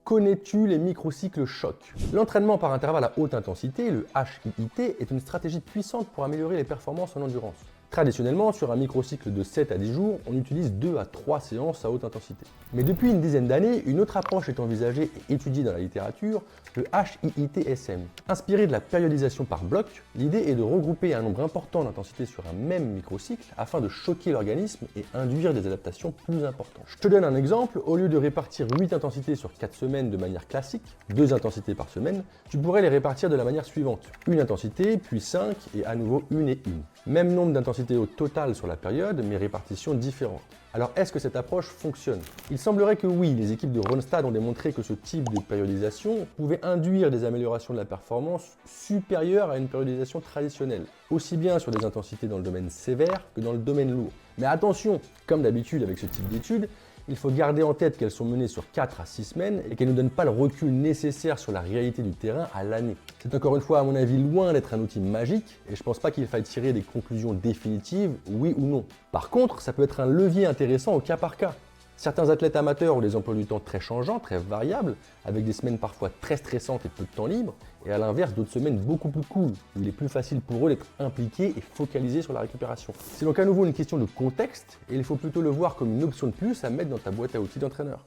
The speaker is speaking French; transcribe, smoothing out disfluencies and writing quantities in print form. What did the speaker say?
Connais-tu les microcycles choc? L'entraînement par intervalle à haute intensité, le HIIT, est une stratégie puissante pour améliorer les performances en endurance. Traditionnellement, sur un microcycle de 7 à 10 jours, on utilise 2 à 3 séances à haute intensité. Mais depuis une dizaine d'années, une autre approche est envisagée et étudiée dans la littérature, le HIIT-SM. Inspiré de la périodisation par bloc, l'idée est de regrouper un nombre important d'intensités sur un même microcycle afin de choquer l'organisme et induire des adaptations plus importantes. Je te donne un exemple, au lieu de répartir 8 intensités sur 4 semaines de manière classique, 2 intensités par semaine, tu pourrais les répartir de la manière suivante. Une intensité, puis 5 et à nouveau une et une. Même nombre d'intensités au total sur la période, mais répartition différente. Alors est-ce que cette approche fonctionne? Il semblerait que oui, les équipes de Ronstad ont démontré que ce type de périodisation pouvait induire des améliorations de la performance supérieures à une périodisation traditionnelle, aussi bien sur des intensités dans le domaine sévère que dans le domaine lourd. Mais attention, comme d'habitude avec ce type d'études, il faut garder en tête qu'elles sont menées sur 4 à 6 semaines et qu'elles ne donnent pas le recul nécessaire sur la réalité du terrain à l'année. C'est encore une fois à mon avis loin d'être un outil magique et je pense pas qu'il faille tirer des conclusions définitives, oui ou non. Par contre, ça peut être un levier intéressant au cas par cas. Certains athlètes amateurs ont des emplois du temps très changeants, très variables, avec des semaines parfois très stressantes et peu de temps libre, et à l'inverse d'autres semaines beaucoup plus cool, où il est plus facile pour eux d'être impliqués et focalisés sur la récupération. C'est donc à nouveau une question de contexte, et il faut plutôt le voir comme une option de plus à mettre dans ta boîte à outils d'entraîneur.